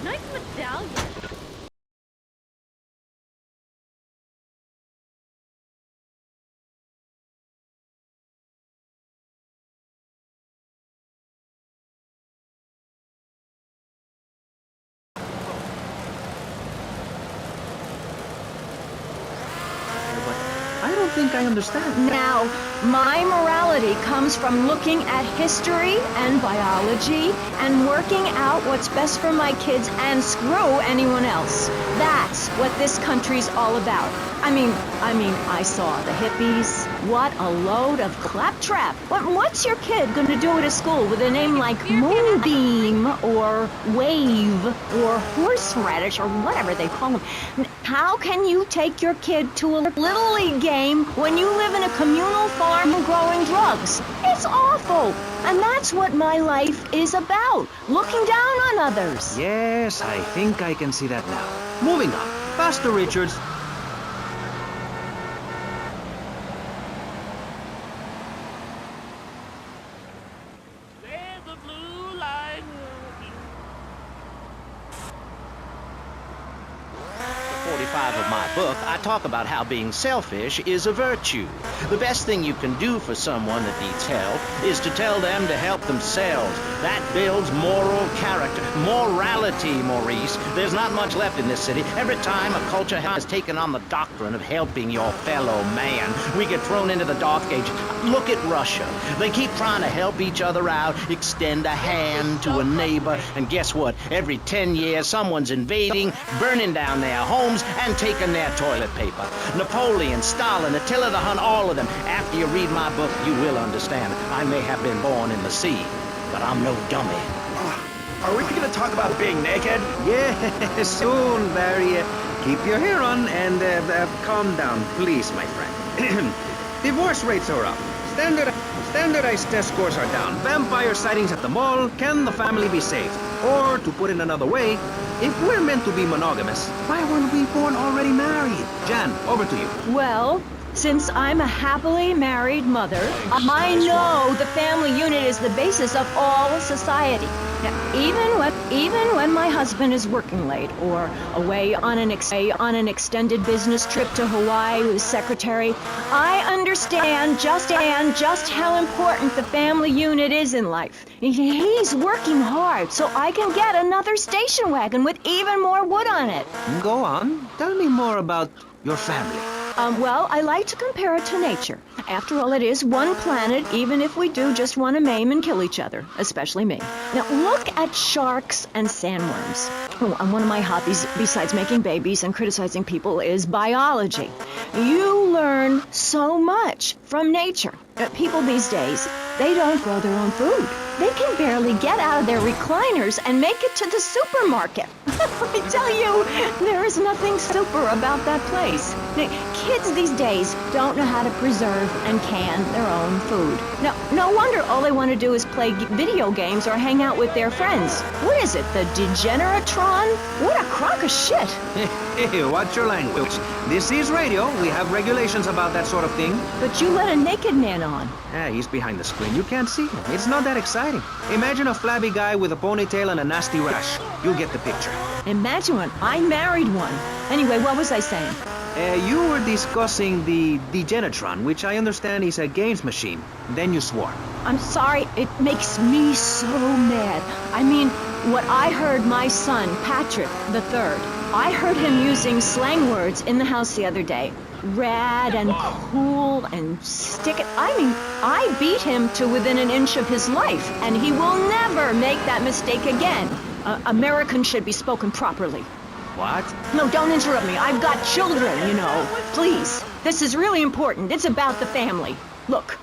Nice medallion. I don't think I understand. Now, my morality comes from looking at history and biology and working out what's best for my kids and screw anyone else. That's what this country's all about. I mean, I saw the hippies. What a load of claptrap. What's your kid gonna do at a school with a name like Moonbeam or Wave or Horseradish or whatever they call them? How can you take your kid to a Little League game when you live in a communal farm growing drugs? It's awful. And that's what my life is about. Looking down on others. Yes, I think I can see that now. Moving on. Pastor Richards. There's a blue line. 45 of my book, I talk about how being selfish is a virtue. The best thing you can do for someone that needs help is to tell them to help themselves. That builds moral character. Morality, Maurice. There's not much left in this city. Every time a culture has taken on the doctrine of helping your fellow man, we get thrown into the dark ages. Look at Russia. They keep trying to help each other out, extend a hand to a neighbor, and guess what? Every 10 years, someone's invading, burning down their homes, and taking their toilet paper. Napoleon, Stalin, Attila the Hun, all of them. After you read my book, you will understand. I may have been born in the sea, but I'm no dummy. Are we gonna talk about being naked? Yes, soon, Barry. Keep your hair on and calm down, please, my friend. Divorce rates are up. Standardized test scores are down. Vampire sightings at the mall. Can the family be saved? Or, to put it another way, if we're meant to be monogamous, why weren't we born already married? Jan, over to you. Well, since I'm a happily married mother, I know the family unit is the basis of all society. Now, even when my husband is working late or away on an extended business trip to Hawaii with his secretary, I understand just how important the family unit is in life. He's working hard so I can get another station wagon with even more wood on it. Go on. Tell me more about your family. Well, I like to compare it to nature. After all, it is one planet, even if we do just want to maim and kill each other, especially me. Now, look at sharks and sandworms. And one of my hobbies, besides making babies and criticizing people, is biology. You learn so much from nature. People these days, they don't grow their own food. They can barely get out of their recliners and make it to the supermarket. I tell you, there is nothing super about that place. Kids these days don't know how to preserve and can their own food. No wonder all they want to do is play video games or hang out with their friends. What is it, the Degeneratron? What a crock of shit. Hey, watch your language. This is radio. We have regulations about that sort of thing. But you let a naked man on. Yeah, he's behind the screen. You can't see him. It's not that exciting. Imagine a flabby guy with a ponytail and a nasty rash. You'll get the picture. Imagine one. I married one. Anyway, what was I saying? You were discussing the Degenetron, which I understand is a games machine. Then you swore. I'm sorry, it makes me so mad. I mean, what I heard my son, Patrick III, I heard him using slang words in the house the other day. Rad and cool and stick it. I mean, I beat him to within an inch of his life, and he will never make that mistake again. American should be spoken properly. What? No, don't interrupt me. I've got children, you know. Please. This is really important. It's about the family. Look.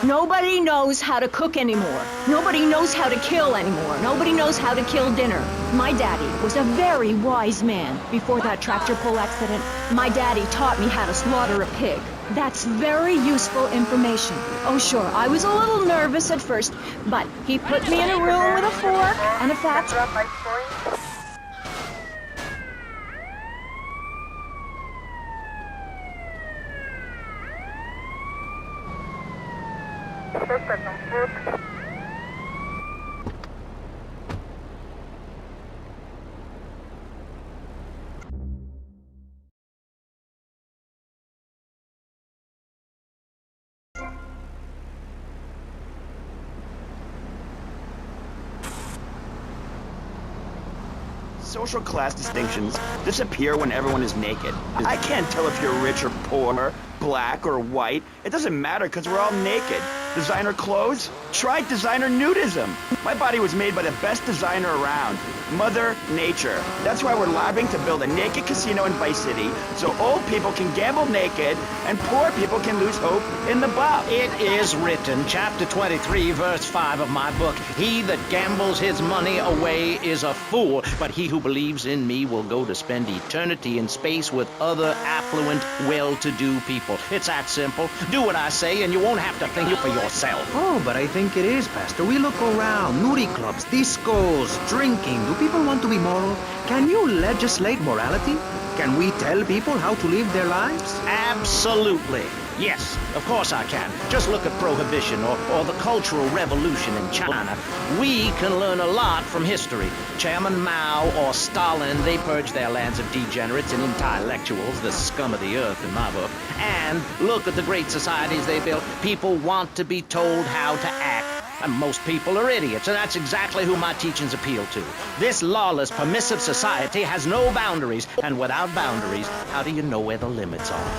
Nobody knows how to cook anymore. Nobody knows how to kill anymore. Nobody knows how to kill dinner. My daddy was a very wise man. Before that tractor pull accident, my daddy taught me how to slaughter a pig. That's very useful information. Oh, sure, I was a little nervous at first, but he put me in a room with a fork and a fat... social class distinctions disappear when everyone is naked. I can't tell if you're rich or poor, black or white. It doesn't matter because we're all naked. Designer clothes? Try designer nudism. My body was made by the best designer around, Mother Nature. That's why we're lobbying to build a naked casino in Vice City so old people can gamble naked and poor people can lose hope in the buff. It is written, chapter 23, verse 5 of my book, "He that gambles his money away is a fool, but he who believes in me will go to spend eternity in space with other affluent, well-to-do people." It's that simple. Do what I say and you won't have to think for yourself. Oh, but I think it is, Pastor. We look around, nudie clubs, discos, drinking. Do people want to be moral? Can you legislate morality? Can we tell people how to live their lives? Absolutely. Yes, of course I can. Just look at Prohibition or the Cultural Revolution in China. We can learn a lot from history. Chairman Mao or Stalin, they purged their lands of degenerates and intellectuals, the scum of the earth in my book. And look at the great societies they built. People want to be told how to act. And most people are idiots, and that's exactly who my teachings appeal to. This lawless, permissive society has no boundaries, and without boundaries, how do you know where the limits are?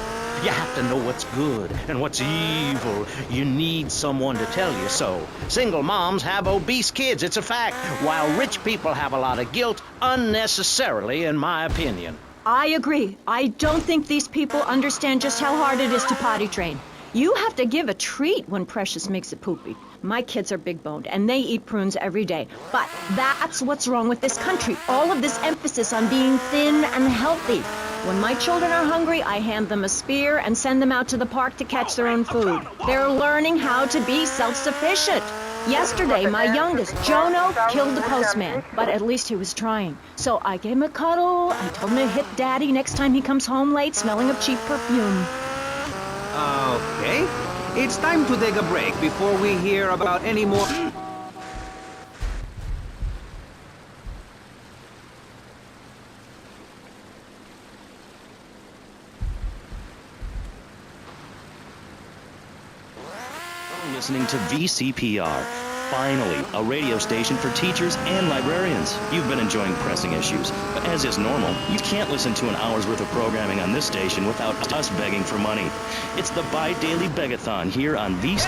You have to know what's good and what's evil. You need someone to tell you so. Single moms have obese kids, it's a fact, while rich people have a lot of guilt, unnecessarily, in my opinion. I agree. I don't think these people understand just how hard it is to potty train. You have to give a treat when Precious makes a poopy. My kids are big-boned, and they eat prunes every day. But that's what's wrong with this country. All of this emphasis on being thin and healthy. When my children are hungry, I hand them a spear and send them out to the park to catch their own food. They're learning how to be self-sufficient. Yesterday, my youngest, Jono, killed the postman, but at least he was trying. So I gave him a cuddle. I told him to hit Daddy next time he comes home late smelling of cheap perfume. Okay. It's time to take a break before we hear about any more... Listening to VCPR. Finally, a radio station for teachers and librarians. You've been enjoying Pressing Issues, but as is normal, you can't listen to an hour's worth of programming on this station without us begging for money. It's the bi-daily begathon here on VC...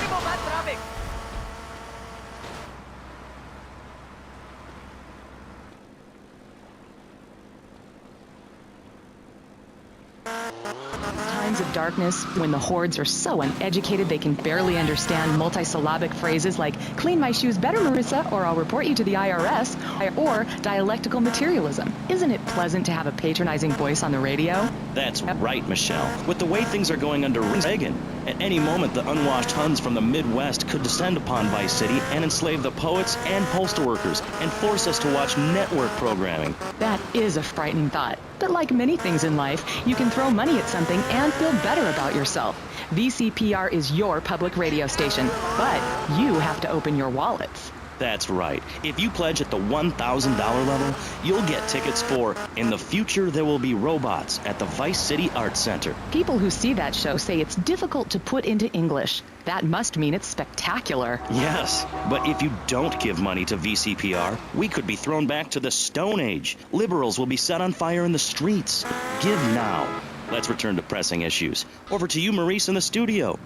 Times of darkness, when the hordes are so uneducated they can barely understand multisyllabic phrases like "clean my shoes better, Marissa," or "I'll report you to the IRS," or dialectical materialism. Isn't it pleasant to have a patronizing voice on the radio? That's right, Michelle. With the way things are going under Reagan, at any moment the unwashed Huns from the Midwest could descend upon Vice City and enslave the poets and postal workers and force us to watch network programming. That is a frightening thought. But like many things in life, you can throw money at something and feel better about yourself. VCPR is your public radio station, but you have to open your wallets. That's right. If you pledge at the $1,000 level, you'll get tickets for In the Future There Will Be Robots at the Vice City Arts Center. People who see that show say it's difficult to put into English. That must mean it's spectacular. Yes, but if you don't give money to VCPR, we could be thrown back to the Stone Age. Liberals will be set on fire in the streets. Give now. Let's return to Pressing Issues. Over to you, Maurice, in the studio.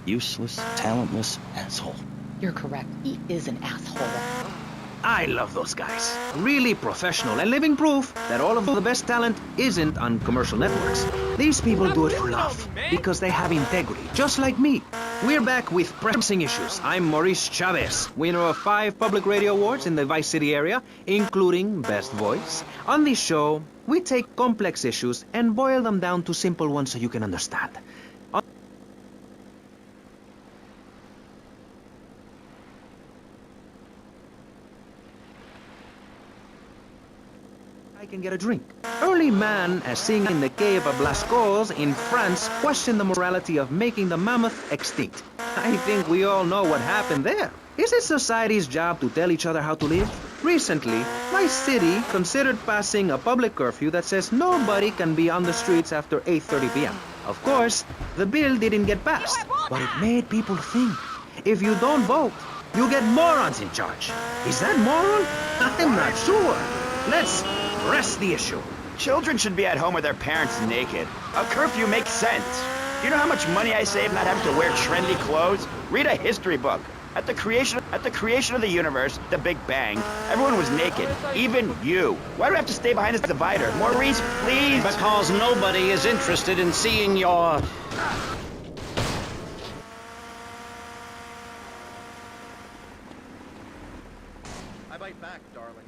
Useless, talentless asshole. You're correct. He is an asshole. I love those guys. Really professional and living proof that all of the best talent isn't on commercial networks. These people do it for love, because they have integrity, just like me. We're back with Pressing Issues. I'm Maurice Chavez, winner of 5 public radio awards in the Vice City area, including Best Voice. On this show, we take complex issues and boil them down to simple ones so you can understand. I can get a drink. Early man, as seen in the cave of Lascaux in France, questioned the morality of making the mammoth extinct. I think we all know what happened there. Is it society's job to tell each other how to live? Recently, my city considered passing a public curfew that says nobody can be on the streets after 8:30 p.m. Of course, the bill didn't get passed, but it made people think. If you don't vote, you get morons in charge. Is that moral? I'm not sure. Let's Press the issue. Children should be at home with their parents naked. A curfew makes sense. You know how much money I save not having to wear trendy clothes? Read a history book. At the creation of the universe, the Big Bang, everyone was naked. Even you. Why do I have to stay behind this divider? Maurice, please! Because nobody is interested in seeing your... I bite back, darling.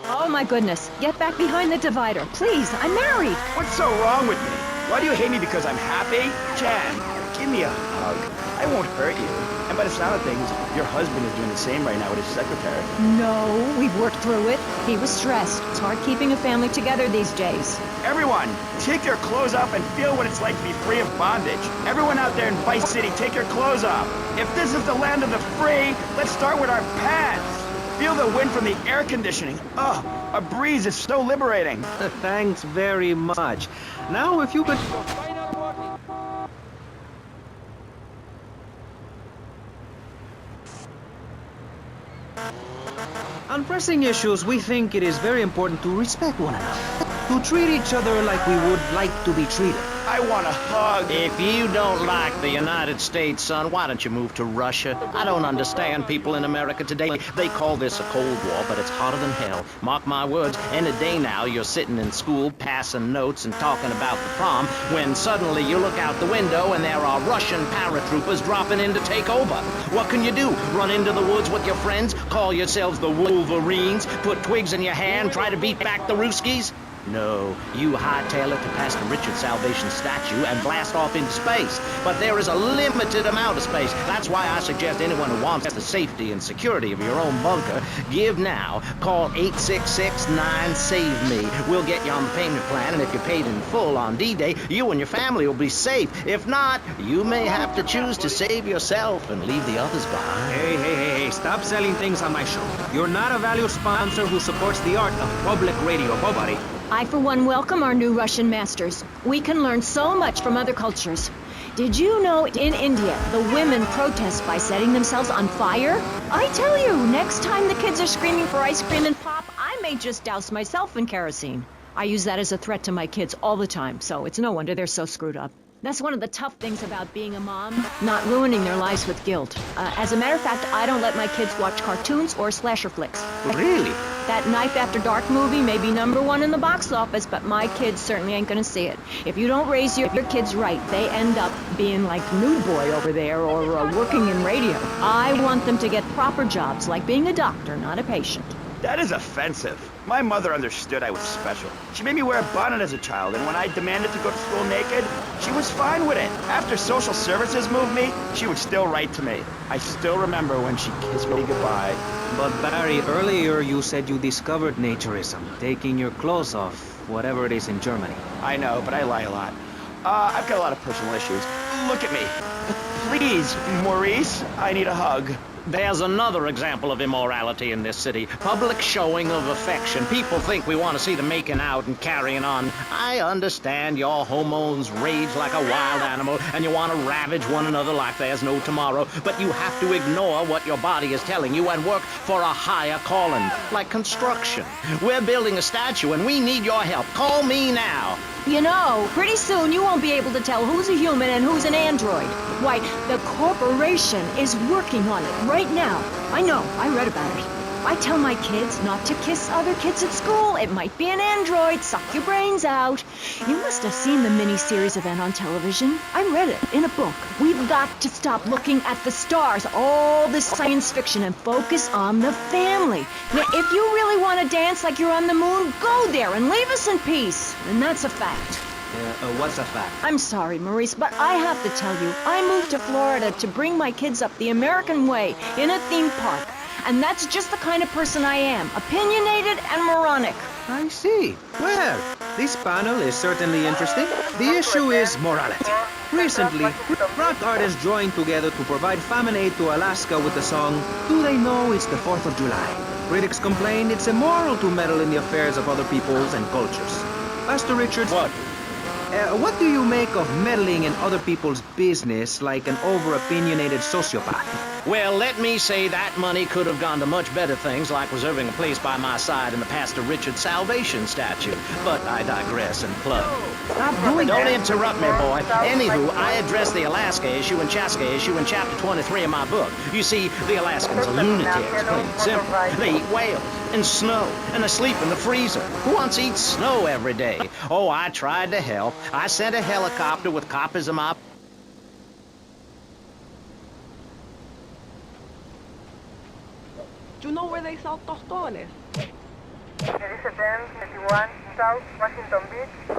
Oh my goodness. Get back behind the divider. Please, I'm married. What's so wrong with me? Why do you hate me because I'm happy? Jan, give me a hug. I won't hurt you. And by the sound of things, your husband is doing the same right now with his secretary. No, we've worked through it. He was stressed. It's hard keeping a family together these days. Everyone, take your clothes off and feel what it's like to be free of bondage. Everyone out there in Vice City, take your clothes off. If this is the land of the free, let's start with our pants. Feel the wind from the air conditioning. Oh, a breeze is so liberating. Thanks very much. Now, if you could... On pressing issues, we think it is very important to respect one another. To treat each other like we would like to be treated. I want a hug. If you don't like the United States, son, why don't you move to Russia? I don't understand people in America today. They call this a Cold War, but it's hotter than hell. Mark my words, any day now you're sitting in school, passing notes and talking about the prom, when suddenly you look out the window and there are Russian paratroopers dropping in to take over. What can you do? Run into the woods with your friends? Call yourselves the Wolverines? Put twigs in your hair and try to beat back the Ruskies? No, you hightail it to Pastor Richard's Salvation statue and blast off into space. But there is a limited amount of space. That's why I suggest anyone who wants the safety and security of your own bunker, give now. Call 866-9-SAVE-ME. We'll get you on the payment plan, and if you're paid in full on D-Day, you and your family will be safe. If not, you may have to choose to save yourself and leave the others behind. Hey, stop selling things on my show. You're not a valued sponsor who supports the art of public radio, nobody. I, for one, welcome our new Russian masters. We can learn so much from other cultures. Did you know in India, the women protest by setting themselves on fire? I tell you, next time the kids are screaming for ice cream and pop, I may just douse myself in kerosene. I use that as a threat to my kids all the time, so it's no wonder they're so screwed up. That's one of the tough things about being a mom, not ruining their lives with guilt. As a matter of fact, I don't let my kids watch cartoons or slasher flicks. Really? That Knife After Dark movie may be #1 in the box office, but my kids certainly ain't gonna see it. If you don't raise your kids right, they end up being like Nude Boy over there or working in radio. I want them to get proper jobs, like being a doctor, not a patient. That is offensive. My mother understood I was special. She made me wear a bonnet as a child, and when I demanded to go to school naked, she was fine with it. After social services moved me, she would still write to me. I still remember when she kissed me goodbye. But Barry, earlier you said you discovered naturism, taking your clothes off, whatever it is in Germany. I know, but I lie a lot. I've got a lot of personal issues. Look at me. Please, Maurice, I need a hug. There's another example of immorality in this city. Public showing of affection. People think we want to see them making out and carrying on. I understand your hormones rage like a wild animal and you want to ravage one another like there's no tomorrow, but you have to ignore what your body is telling you and work for a higher calling, like construction. We're building a statue and we need your help. Call me now. You know, pretty soon you won't be able to tell who's a human and who's an android. Why, the corporation is working on it right now. I know, I read about it. I tell my kids not to kiss other kids at school. It might be an android. Suck your brains out. You must have seen the mini-series event on television. I read it in a book. We've got to stop looking at the stars, all this science fiction, and focus on the family. Now, if you really want to dance like you're on the moon, go there and leave us in peace. And that's a fact. What's a fact? I'm sorry, Maurice, but I have to tell you, I moved to Florida to bring my kids up the American way in a theme park. And that's just the kind of person I am, opinionated and moronic. I see. Well, this panel is certainly interesting. The issue is morality. Recently, rock artists joined together to provide famine aid to Alaska with the song, Do They Know It's the 4th of July? Critics complain it's immoral to meddle in the affairs of other peoples and cultures. Pastor Richards, What? What do you make of meddling in other people's business like an over-opinionated sociopath? Well, let me say that money could have gone to much better things, like reserving a place by my side in the Pastor Richard Salvation statue. But I digress and plug. Don't interrupt me, boy. Anywho, I address the Alaska issue and Chaska issue in chapter 23 of my book. You see, the Alaskans are lunatics, plain and simple. They eat whales and snow, and they sleep in the freezer. Who wants to eat snow every day? Oh, I tried to help. I sent a helicopter with copies of my... You know where they sell tostones? Dice 10, 21, South Washington Beach.